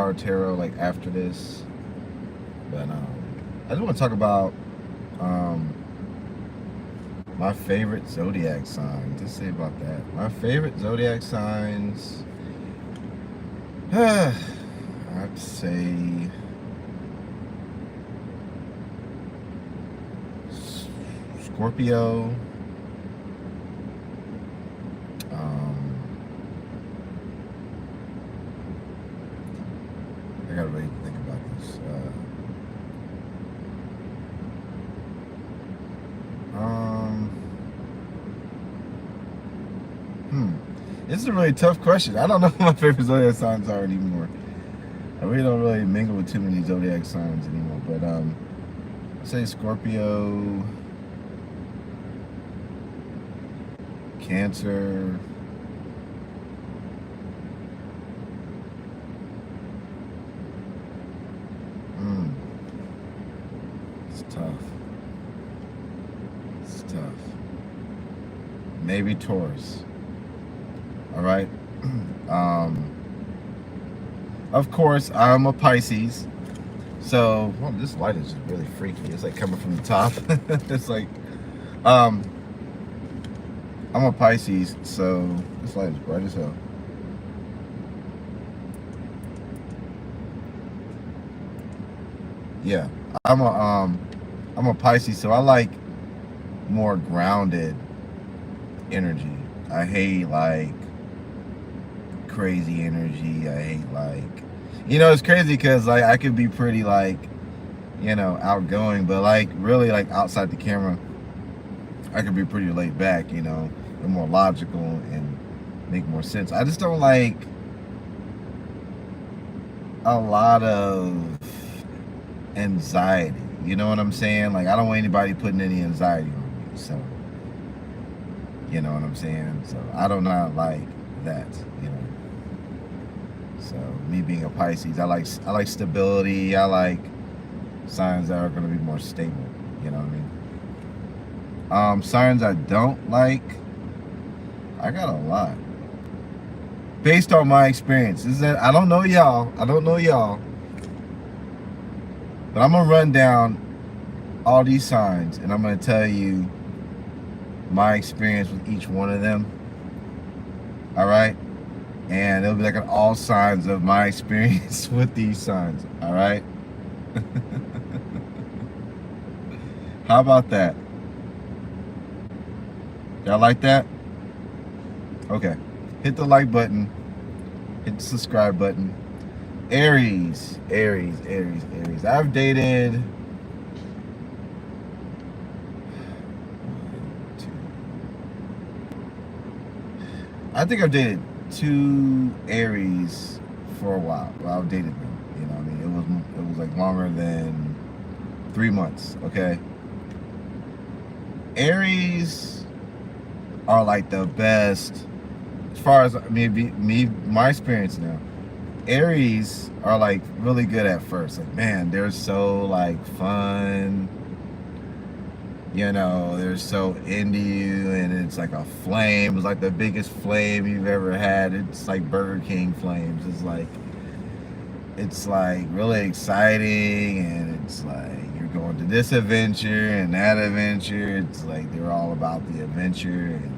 card tarot like after this, but I just want to talk about my favorite zodiac signs. Let's say about that. My favorite zodiac signs. I'd say Scorpio. I gotta really think about this. This is a really tough question. I don't know what my favorite zodiac signs are anymore. I really don't really mingle with too many zodiac signs anymore. But I'd say Scorpio, Cancer, it's tough. It's tough. Maybe Taurus. All right. Of course, I'm a Pisces. So, well, this light is just really freaky. It's like coming from the top. It's like, I'm a Pisces, so this light is bright as hell. Yeah, I'm a Pisces, so I like more grounded energy. I hate like crazy energy. I hate like, it's crazy because like I could be pretty like, outgoing, but like really like outside the camera, I could be pretty laid back, and more logical and make more sense. I just don't like a lot of anxiety. You know what I'm saying? Like I don't want anybody putting any anxiety on me. So, you know what I'm saying? So I do not like that, So me being a Pisces, I like stability. I like signs that are going to be more stable. You know what I mean? Signs I don't like, I got a lot. Based on my experience, I don't know y'all. But I'm gonna run down all these signs, and I'm gonna tell you my experience with each one of them. All right. And it'll be like an all signs of my experience with these signs. All right. How about that? Y'all like that? Okay. Hit the like button. Hit the subscribe button. Aries. I've dated I think I've dated 2 Aries for a while. Well, I've dated them. You know what I mean? It was like longer than 3 months. Okay. Aries are like the best as far as my experience now. Aries are like really good at first. Like, man, they're so like fun. They're so into you, and it's like a flame. It's like the biggest flame you've ever had. It's like Burger King flames. It's like really exciting, and it's like you're going to this adventure and that adventure. It's like they're all about the adventure, and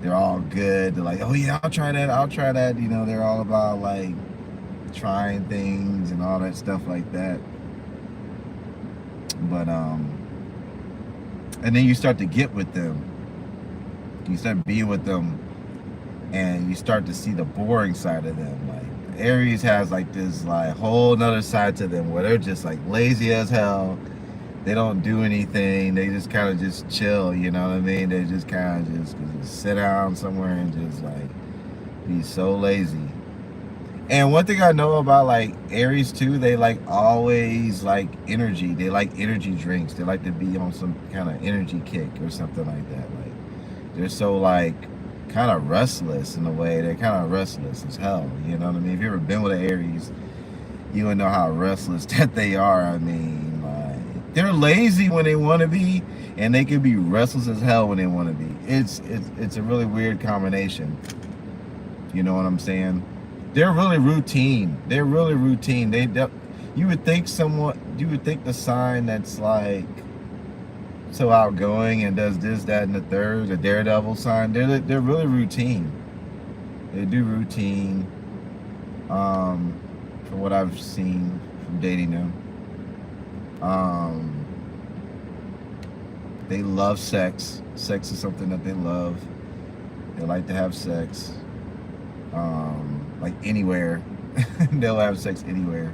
they're all good. They're like, oh yeah, I'll try that. They're all about like trying things and all that stuff like that. But and then you start to get with them. You start being with them, and you start to see the boring side of them. Like Aries has like this like whole nother side to them where they're just like lazy as hell. They don't do anything. They just kind of just chill. You know what I mean? They just kind of just sit down somewhere and just like be so lazy. And one thing I know about like Aries too, they like always like energy. They like energy drinks. They like to be on some kind of energy kick or something like that. Like they're so like kind of restless in a way. They're kind of restless as hell. You know what I mean? If you've ever been with an Aries, you would know how restless that they are. I mean, like they're lazy when they want to be, and they can be restless as hell when they want to be. It's a really weird combination. You know what I'm saying? They're really routine. They're really routine. You would think the sign that's like so outgoing and does this, that, and the third, the daredevil sign. They're really routine. They do routine. From what I've seen from dating them. They love sex. Sex is something that they love. They like to have sex. Like anywhere. They'll have sex anywhere.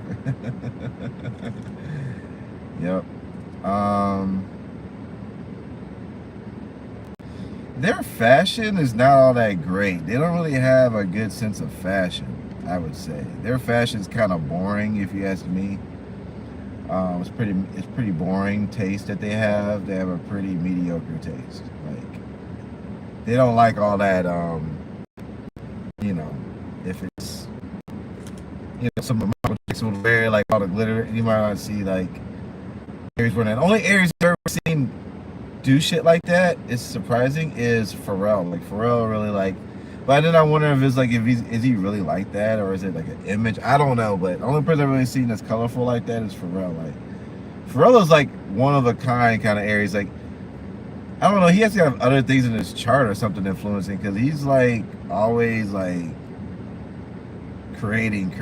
Yep. Their fashion is not all that great. They don't really have a good sense of fashion, I would say. Their fashion is kind of boring, if you ask me. It's pretty boring taste that they have. They have a pretty mediocre taste. Like, they don't like all that. You know, if it's, some of my chicks will wear like all the glitter. You might not see like Aries wearing that. Only Aries I've ever seen do shit like that, it's surprising, is Pharrell. Like, Pharrell really like, but then I wonder if it's like, is he really like that, or is it like an image? I don't know, but the only person I've really seen that's colorful like that is Pharrell. Like, Pharrell is like one of a kind of Aries. Like, I don't know, he has to have other things in his chart or something influencing, because he's like always like creating, you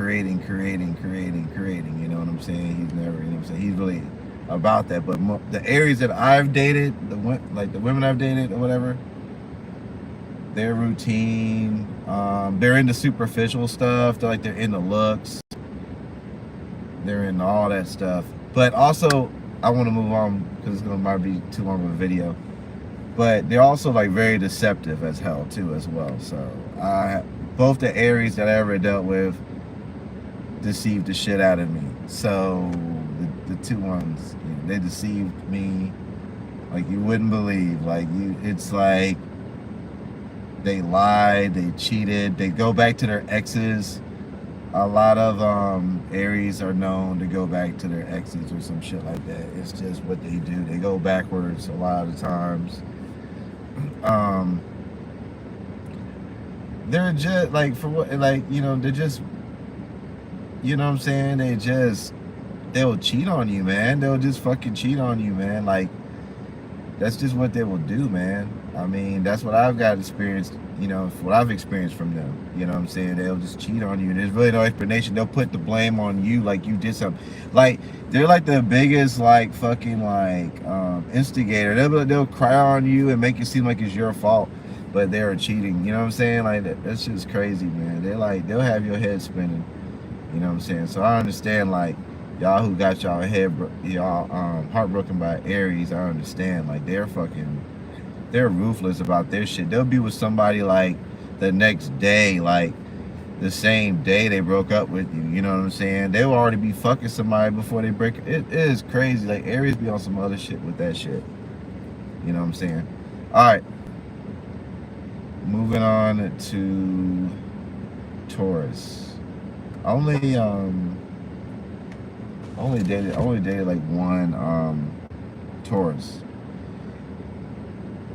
know what I'm saying? He's never, you know what I'm saying? He's really about that. But the Aries that I've dated, the women I've dated or whatever, they're routine. They're into superficial stuff. They're into looks. They're into all that stuff. But also, I want to move on because might be too long of a video. But they're also like very deceptive as hell too, as well. So both the Aries that I ever dealt with deceived the shit out of me. So the two ones, they deceived me like you wouldn't believe. Like, it's like they lied, they cheated, they go back to their exes. A lot of Aries are known to go back to their exes or some shit like that. It's just what they do. They go backwards a lot of times. They're just like, for what, like, they're just, you know what I'm saying? They'll cheat on you, man. They'll just fucking cheat on you, man. Like, that's just what they will do, man. I mean, that's what I've got experienced, what I've experienced from them. You know what I'm saying? They'll just cheat on you. There's really no explanation. They'll put the blame on you like you did something. Like, they're like the biggest, like, fucking, like, instigator. They'll cry on you and make it seem like it's your fault, but they're cheating. You know what I'm saying? Like, that's just crazy, man. They'll have your head spinning. You know what I'm saying? So I understand, like, y'all who got y'all heartbroken by Aries, I understand. Like, they're ruthless about their shit. They'll be with somebody like the next day, like the same day they broke up with you. You know what I'm saying? They will already be fucking somebody before they break. It is crazy. Like, Aries be on some other shit with that shit. You know what I'm saying? All right. Moving on to Taurus. Only dated like one Taurus.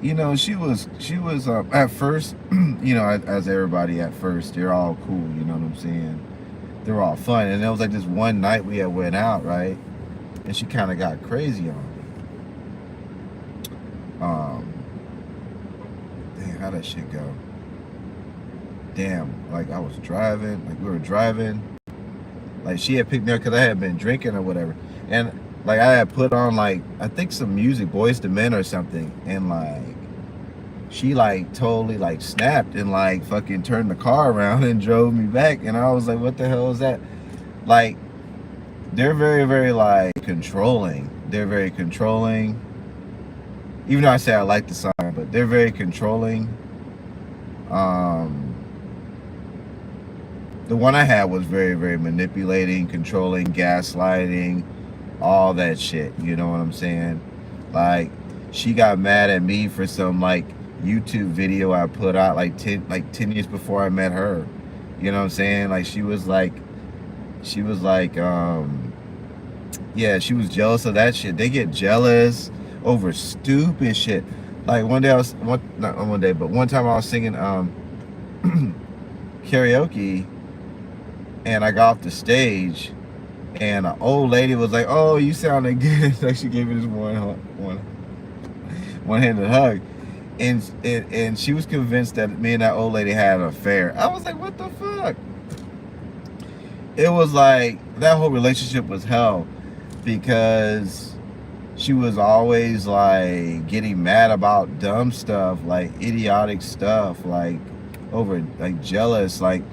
She was at first, as everybody at first, they're all cool, you know what I'm saying? They're all fun. And it was like this one night we had went out, right? And she kind of got crazy on me. Damn, how'd that shit go? Damn, like I was driving, like we were driving. Like, she had picked me up because I had been drinking or whatever. And like I had put on like, I think some music, Boys to Men or something. And like, she like totally like snapped and like fucking turned the car around and drove me back. And I was like, what the hell is that? Like, they're very, very like controlling. They're very controlling. Even though I say I like the song, but they're very controlling. The one I had was very, very manipulating, controlling, gaslighting, all that shit. You know what I'm saying? Like, she got mad at me for some like YouTube video I put out like 10 years before I met her. You know what I'm saying? Like, she was like, yeah, she was jealous of that shit. They get jealous over stupid shit. Like, one time I was singing karaoke, and I got off the stage, and an old lady was like, "Oh, you sounding good." Like she gave me this one-handed hug, and she was convinced that me and that old lady had an affair. I was like, "What the fuck?" It was like that whole relationship was hell because she was always like getting mad about dumb stuff, like idiotic stuff, like over like jealous. Like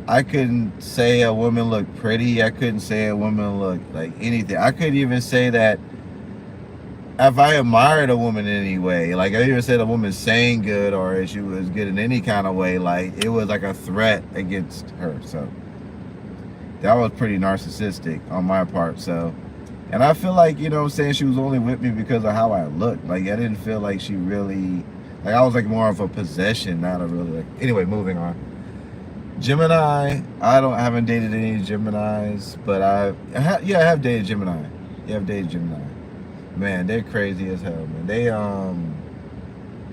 I couldn't say a woman looked pretty. I couldn't say a woman looked like anything. I couldn't even say that if I admired a woman in any way. Like I even said a woman sang good or if she was good in any kind of way. Like it was like a threat against her. So that was pretty narcissistic on my part. So, and I feel like, you know what I'm saying, she was only with me because of how I looked. Like I didn't feel like she really, like I was like more of a possession, not a really like, anyway, moving on. Gemini, I haven't dated any Geminis, but I have dated Gemini. Yeah, I've dated Gemini. Man, they're crazy as hell, man. They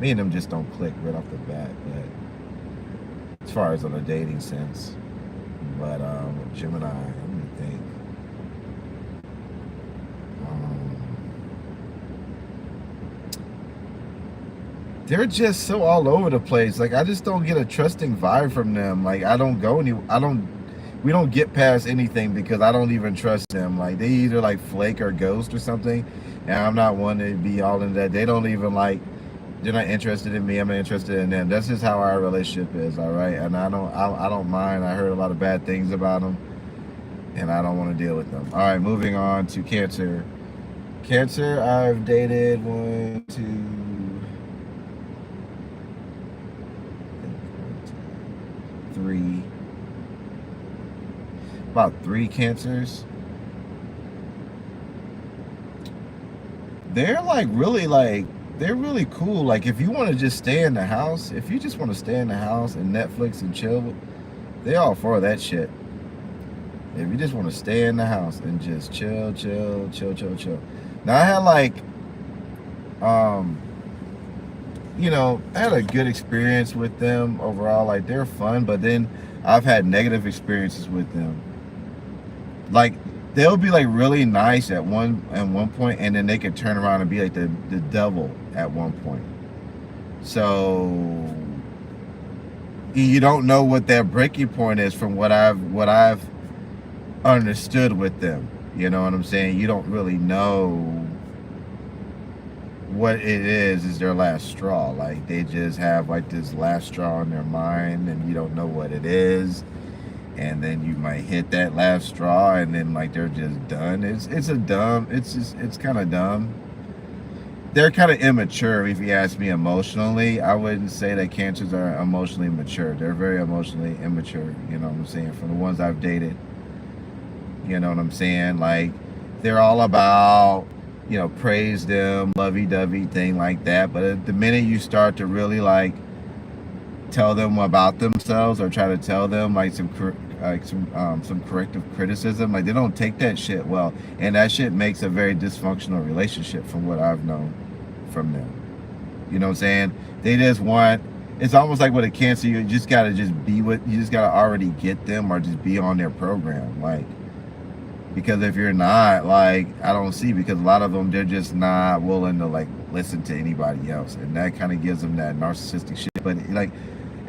me and them just don't click right off the bat, but as far as on a dating sense. But Gemini, let me think. They're just so all over the place. Like I just don't get a trusting vibe from them. Like we don't get past anything because I don't even trust them. Like they either like flake or ghost or something, and I'm not one to be all in that. They don't even like. They're not interested in me. I'm not interested in them. That's just how our relationship is, all right. And I don't mind. I heard a lot of bad things about them, and I don't want to deal with them. All right, moving on to Cancer. Cancer, I've dated 1, 2, about 3 Cancers. They're they're really cool. Like if you want to just stay in the house, if you just want to stay in the house and Netflix and chill, they all for that shit. If you just want to stay in the house and just chill. Now I had like, you know, I had a good experience with them overall. Like they're fun, but then I've had negative experiences with them. Like they'll be like really nice at one point, and then they could turn around and be like the devil at one point. So you don't know what that breaking point is from what I've understood with them. You know what I'm saying? You don't really know what it is their last straw. Like they just have like this last straw in their mind, and you don't know what it is. And then you might hit that last straw, and then like they're just done. It's kind of dumb. They're kind of immature, if you ask me. Emotionally, I wouldn't say that Cancers are emotionally mature. They're very emotionally immature. You know what I'm saying? From the ones I've dated, you know what I'm saying? Like they're all about, you know, praise them, lovey-dovey thing like that. But the minute you start to really like tell them about themselves or try to tell them like some corrective criticism, like they don't take that shit well, and that shit makes a very dysfunctional relationship from what I've known from them. You know what I'm saying? They just want, it's almost like with a Cancer, you just gotta already get them or just be on their program. Like, because if you're not, like, I don't see, because a lot of them, they're just not willing to like listen to anybody else, and that kind of gives them that narcissistic shit. But like,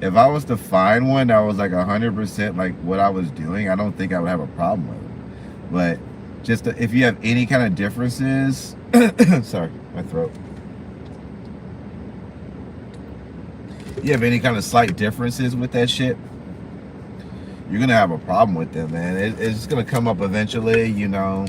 if I was to find one that was like 100% like what I was doing, I don't think I would have a problem with it. But just if you have any kind of differences, sorry, my throat. You have any kind of slight differences with that shit, you're gonna have a problem with them, man. It's gonna come up eventually. You know,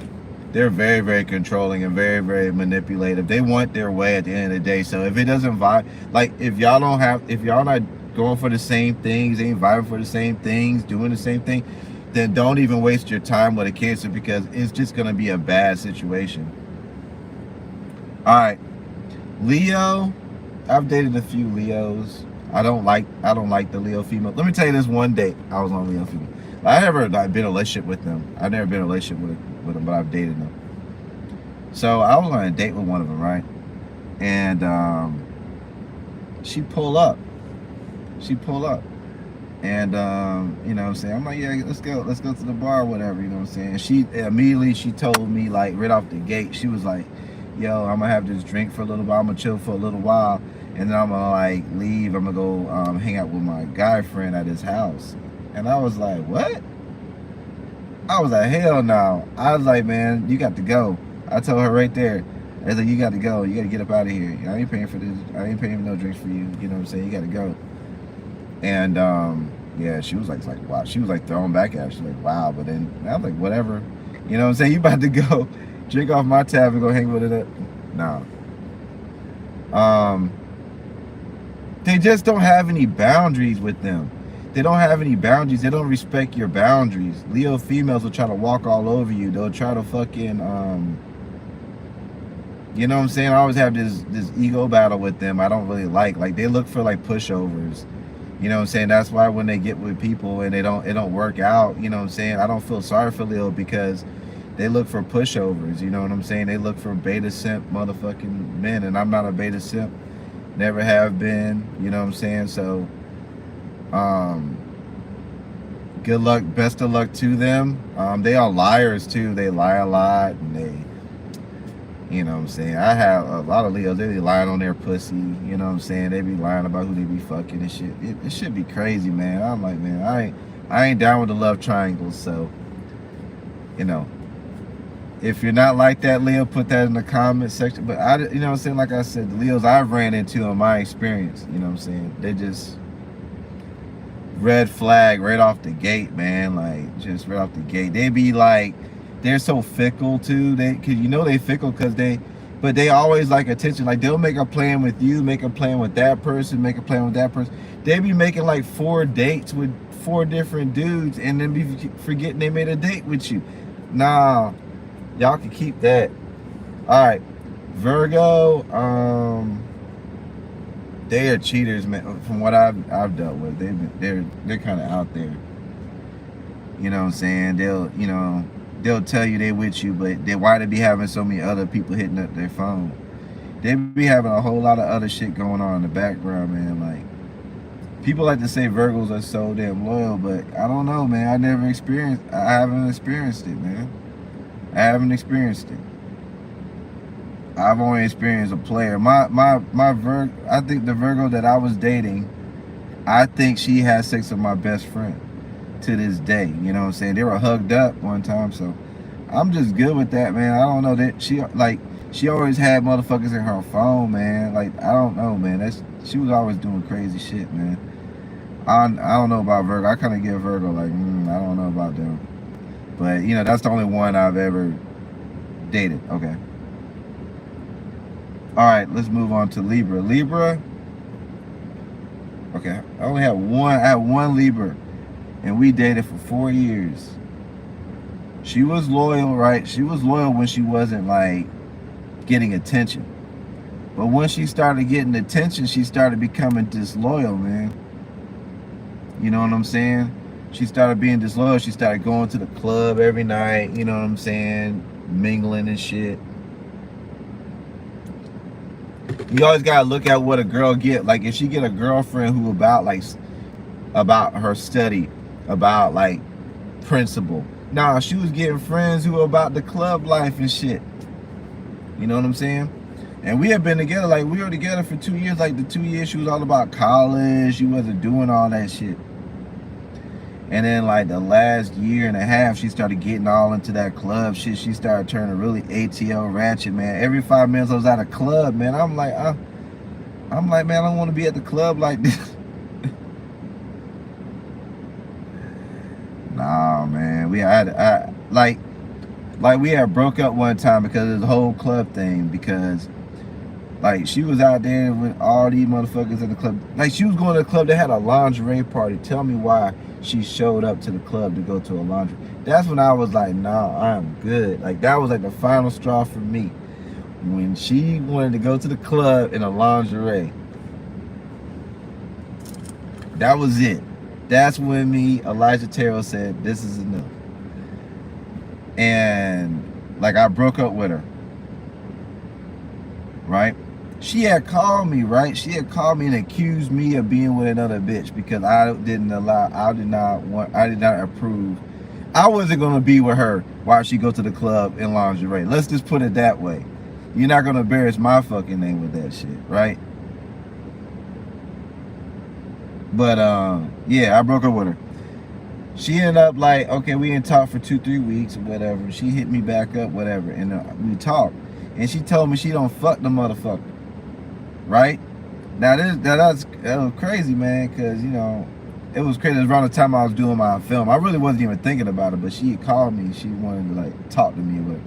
they're very, very controlling and very, very manipulative. They want their way at the end of the day. So if it doesn't vibe, like if y'all not going for the same things, ain't vibing for the same things, doing the same thing, then don't even waste your time with a Cancer, because it's just gonna be a bad situation. All right, Leo. I've dated a few Leos. I don't like the Leo female. Let me tell you this one date I was on Leo female. I never been in a relationship with them. I've never been in a relationship with them, but I've dated them. So I was on a date with one of them, right? And she pulled up. And you know what I'm saying, I'm like, yeah, let's go to the bar or whatever, you know what I'm saying. She immediately, she told me, like, right off the gate, she was like, yo, I'm gonna have this drink for a little while, I'm gonna chill for a little while, and then I'm gonna like leave, I'm gonna go hang out with my guy friend at his house. And I was like, what? I was like, hell no. I was like, man, you got to go. I told her right there, I was like, you got to go, you got to get up out of here, I ain't paying for this, I ain't paying no drinks for you, you know what I'm saying, you got to go. And yeah, she was like wow. She was like throwing back at her. She's like, wow. But then I was like, whatever. You know what I'm saying? You about to go drink off my tab and go hang with it? No. They just don't have any boundaries with them. They don't have any boundaries. They don't respect your boundaries. Leo females will try to walk all over you. They'll try to fucking you know what I'm saying? I always have this ego battle with them. I don't really like they look for like pushovers. You know what I'm saying? That's why when they get with people and it don't work out, you know what I'm saying? I don't feel sorry for Leo because they look for pushovers, you know what I'm saying? They look for beta simp motherfucking men, and I'm not a beta simp. Never have been, you know what I'm saying? So good luck, best of luck to them. They are liars too. They lie a lot, and they, you know what I'm saying? I have a lot of Leos, they be lying on their pussy, you know what I'm saying? They be lying about who they be fucking and shit. It should be crazy, man. I'm like, man, I ain't down with the love triangles, so, you know. If you're not like that, Leo, put that in the comment section. But you know what I'm saying? Like I said, the Leos I've ran into in my experience, you know what I'm saying? They just red flag right off the gate, man. Like, just right off the gate. They be like, they're so fickle too. Cause you know they fickle because but they always like attention. Like they'll make a plan with you, make a plan with that person, make a plan with that person. They be making like 4 dates with 4 different dudes and then be forgetting they made a date with you. Nah, y'all can keep that. All right, Virgo, they are cheaters, man. From what I've dealt with, they're kind of out there. You know what I'm saying? They'll tell you they with you, but why they be having so many other people hitting up their phone? They be having a whole lot of other shit going on in the background, man. Like, people like to say Virgos are so damn loyal, but I don't know, man. I haven't experienced it, man. I haven't experienced it. I've only experienced a player. My Virgo, I think the Virgo that I was dating, I think she had sex with my best friend to this day. You know what I'm saying? They were hugged up one time, so I'm just good with that, man. I don't know that she always had motherfuckers in her phone, man. Like, I don't know, man. She was always doing crazy shit, man. I don't know about Virgo. I kind of give Virgo like, I don't know about them. But you know, that's the only one I've ever dated. Okay. All right, let's move on to Libra. Libra. Okay, I only had one. I had one Libra, and we dated for 4 years. She was loyal, right? She was loyal when she wasn't like getting attention. But when she started getting attention, she started becoming disloyal, man. You know what I'm saying? She started being disloyal. She started going to the club every night, you know what I'm saying? Mingling and shit. You always gotta look at what a girl get. Like, if she get a girlfriend who about her study, about like principle. Nah, she was getting friends who were about the club life and shit. You know what I'm saying? And we had been together, like we were together for 2 years. Like the 2 years she was all about college. She wasn't doing all that shit. And then like the last year and a half, she started getting all into that club shit. She started turning really ATL ratchet, man. Every 5 minutes I was at a club, man. I'm like, man, I don't want to be at the club like this. Nah, man. We had we had broke up one time because of the whole club thing. Because like she was out there with all these motherfuckers at the club. Like she was going to the club that had a lingerie party. Tell me why she showed up to the club to go to a laundry. That's when I was like, nah, I'm good. Like that was like the final straw for me. When she wanted to go to the club in a lingerie. That was it. That's when Elijah Taylor said, this is enough. And like I broke up with her. Right? She had called me, right? She had called me and accused me of being with another bitch because I did not approve. I wasn't gonna be with her while she go to the club in lingerie. Let's just put it that way. You're not gonna embarrass my fucking name with that shit, right? But yeah, I broke up with her. She ended up like, okay, we didn't talk for 2-3 weeks or whatever. She hit me back up, whatever, and we talked. And she told me she don't fuck the motherfucker, right? Now that was crazy, man, because, you know, it was crazy. It was around the time I was doing my film. I really wasn't even thinking about it, but she had called me. She wanted to, like, talk to me about it.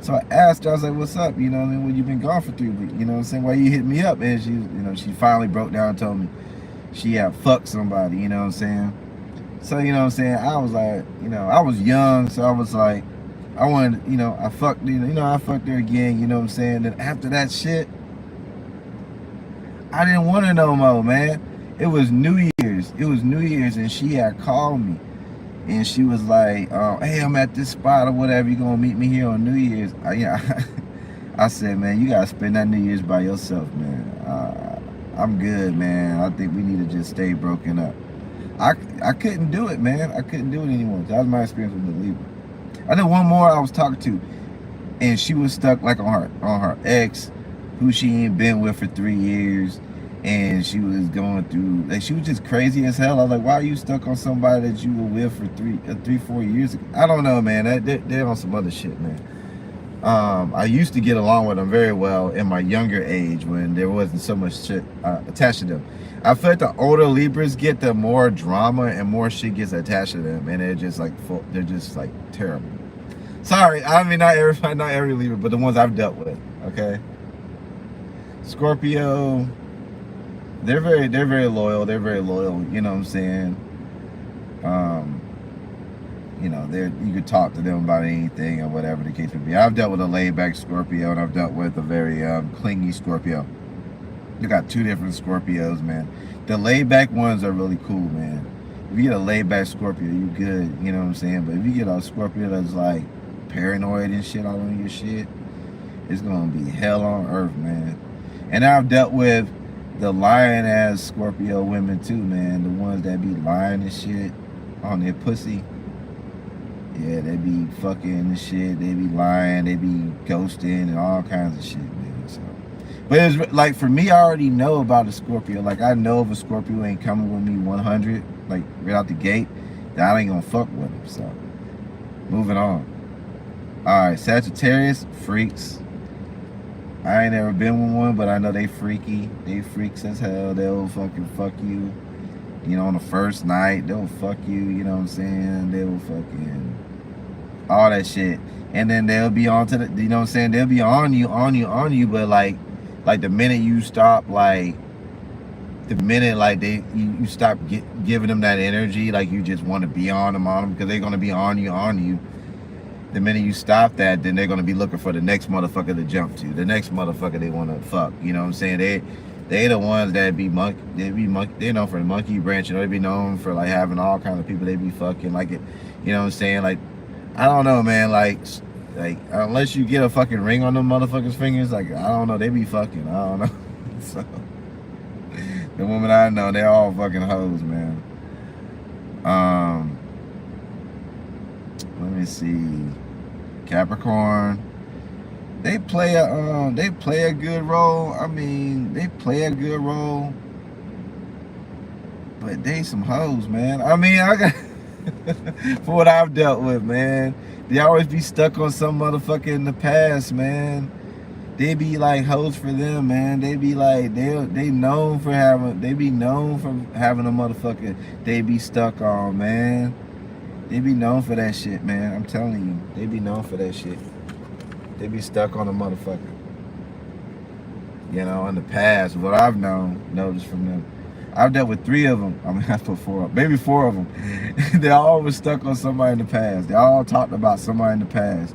So I asked her, I was like, what's up? You know what I mean? Well, you've been gone for 3 weeks. You know what I'm saying? Why you hit me up? And she, you know, she finally broke down and told me she had fucked somebody, you know what I'm saying? So, you know what I'm saying? I was like, you know, I was young, so I was like, I wanted, you know, I fucked her again, you know what I'm saying? Then after that shit, I didn't want her no more, man. It was New Year's. And she had called me. And she was like, hey, I'm at this spot or whatever. You gonna meet me here on New Year's? I said, man, you gotta spend that New Year's by yourself, man. I'm good, man. I think we need to just stay broken up. I couldn't do it, man. I couldn't do it anymore. That was my experience with the Libra. I know one more I was talking to, and she was stuck like on her ex, who she ain't been with for 3 years, and she was going through, like, she was just crazy as hell. I was like, why are you stuck on somebody that you were with for 4 years ago? I don't know, man. They're on some other shit, man. I used to get along with them very well in my younger age when there wasn't so much shit attached to them. I feel like the older Libras get, the more drama and more shit gets attached to them, and they're just like terrible. Sorry, I mean not every Libra, but the ones I've dealt with. Okay. Scorpio, they're very loyal. They're very loyal. You know what I'm saying? You know, you could talk to them about anything or whatever the case may be. I've dealt with a laid-back Scorpio, and I've dealt with a very clingy Scorpio. You got 2 different Scorpios, man. The laid-back ones are really cool, man. If you get a laid-back Scorpio, you good. You know what I'm saying? But if you get a Scorpio that's like paranoid and shit all on your shit, it's gonna be hell on earth, man. And I've dealt with the lying-ass Scorpio women too, man. The ones that be lying and shit on their pussy. Yeah, they be fucking and shit. They be lying. They be ghosting and all kinds of shit, man. So, but it's like, for me, I already know about a Scorpio. Like, I know if a Scorpio ain't coming with me 100, like right out the gate, that I ain't gonna fuck with him. So, moving on. All right, Sagittarius, freaks. I ain't never been with one, but I know they freaky. They freaks as hell. They'll fucking fuck you. You know, on the first night, they'll fuck you. You know what I'm saying? They will fucking all that shit, and then they'll be on to the, you know what I'm saying? They'll be on you, but like the minute you stop, like the minute like you stop giving them that energy, like you just want to be on them because they're gonna be on you. The minute you stop that, then they're gonna be looking for the next motherfucker to jump to, the next motherfucker they want to fuck. You know what I'm saying? They the ones that be monkey. They're known for the monkey branch, and they be known for like having all kinds of people they be fucking. Like it, you know what I'm saying? Like, I don't know, man. Like unless you get a fucking ring on them motherfuckers' fingers, like I don't know, they be fucking. I don't know. So the women I know, they're all fucking hoes, man. Let me see. Capricorn. They play a good role. I mean, they play a good role, but they some hoes, man. I mean, I got for what I've dealt with, man. They always be stuck on some motherfucker in the past, man. They be like hoes for them, man. They be like they known for having a motherfucker they be stuck on, man. They be known for that shit, man. I'm telling you, they be known for that shit. They be stuck on a motherfucker. You know, in the past, what I've noticed from them. I've dealt with 3 of them. I mean, I put 4 up, maybe 4 of them. They all was stuck on somebody in the past. They all talked about somebody in the past.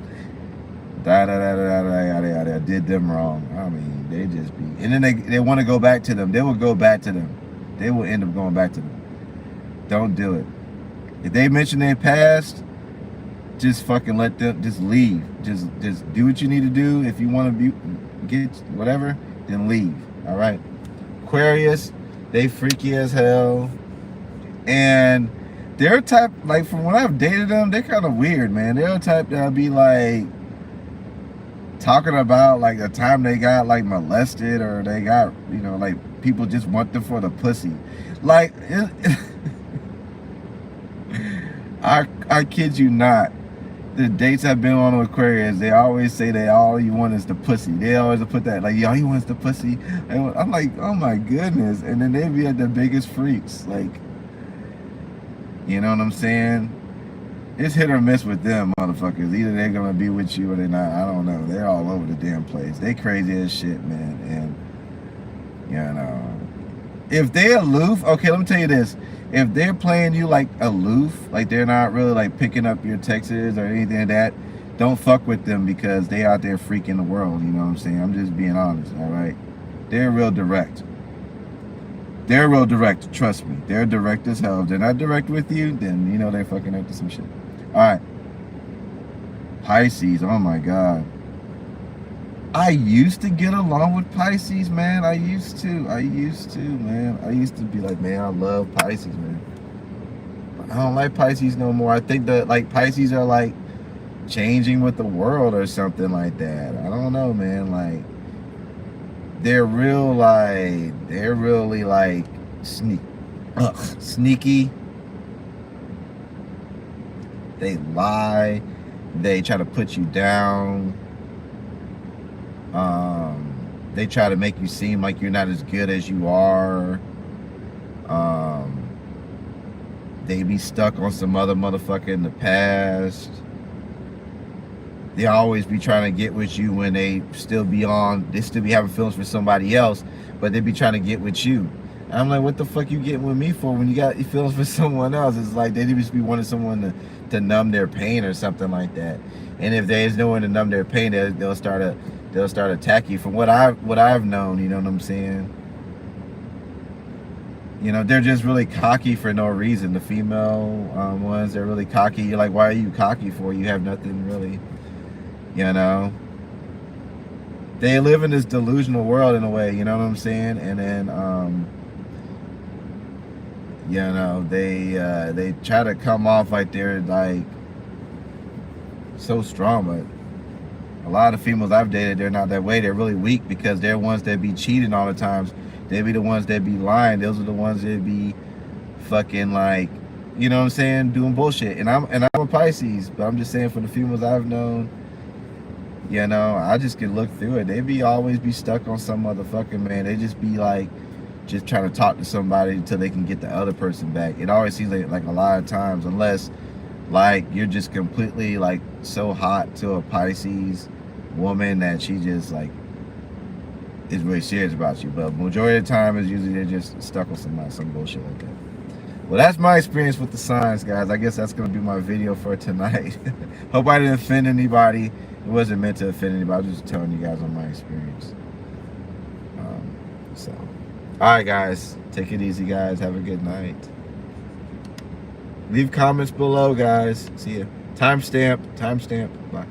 Did them wrong. I mean, they just be. And then they want to go back to them. They will go back to them. They will end up going back to them. Don't do it. If they mention their past, just fucking let them, just leave. Just do what you need to do. If you want to get whatever, then leave. All right. Aquarius, they freaky as hell. And they're type, like, from when I've dated them, they're kind of weird, man. They're the type that'll be like talking about like the time they got like molested, or they got, you know, like people just want them for the pussy. Like, I kid you not. The dates I've been on with Aquarius, they always say that all you want is the pussy. They always put that, like, all you want is the pussy. I'm like, oh my goodness. And then they be at the biggest freaks. Like, you know what I'm saying? It's hit or miss with them motherfuckers. Either they're gonna be with you or they're not. I don't know. They're all over the damn place. They crazy as shit, man. And, you know, if they aloof, okay, let me tell you this. If they're playing you like aloof, like they're not really like picking up your texts or anything like that, don't fuck with them, because they out there freaking the world. You know what I'm saying? I'm just being honest, all right? They're real direct. They're real direct, trust me. They're direct as hell. If they're not direct with you, then you know they're fucking up to some shit. All right. Pisces, oh my God. I used to get along with Pisces, man. I used to, man. I used to be like, man, I love Pisces, man. But I don't like Pisces no more. I think that, like, Pisces are, like, changing with the world or something like that. I don't know, man. Like, they're real, like, they're really, like, sneaky. They lie. They try to put you down. They try to make you seem like you're not as good as you are. They be stuck on some other motherfucker in the past. They always be trying to get with you when they still be having feelings for somebody else, but they be trying to get with you. And I'm like, what the fuck you getting with me for when you got feelings for someone else? It's like they just be wanting someone to numb their pain or something like that. And if there's no one to numb their pain, they'll start attacking you. From what I've known, you know what I'm saying? You know, they're just really cocky for no reason. The female ones, they're really cocky. You're like, why are you cocky for? You have nothing really, you know? They live in this delusional world in a way, you know what I'm saying? And then, you know, they try to come off like they're like so strong, but a lot of females I've dated, they're not that way. They're really weak, because they're ones that be cheating all the times. They be the ones that be lying. Those are the ones that be fucking, like, you know what I'm saying, doing bullshit. And I'm a Pisces, but I'm just saying, for the females I've known, you know, I just can look through it. They always be stuck on some motherfucker, man. They just be like, just trying to talk to somebody until they can get the other person back. It always seems like a lot of times, unless like you're just completely like so hot to a Pisces woman that she just like is really serious about you. But majority of the time is usually they're just stuck on some bullshit like that. Well, that's my experience with the signs, guys. I guess that's gonna be my video for tonight. Hope I didn't offend anybody. It wasn't meant to offend anybody. I was just telling you guys on my experience. So all right, guys, take it easy, guys. Have a good night. Leave comments below, guys. See ya. Timestamp. Bye.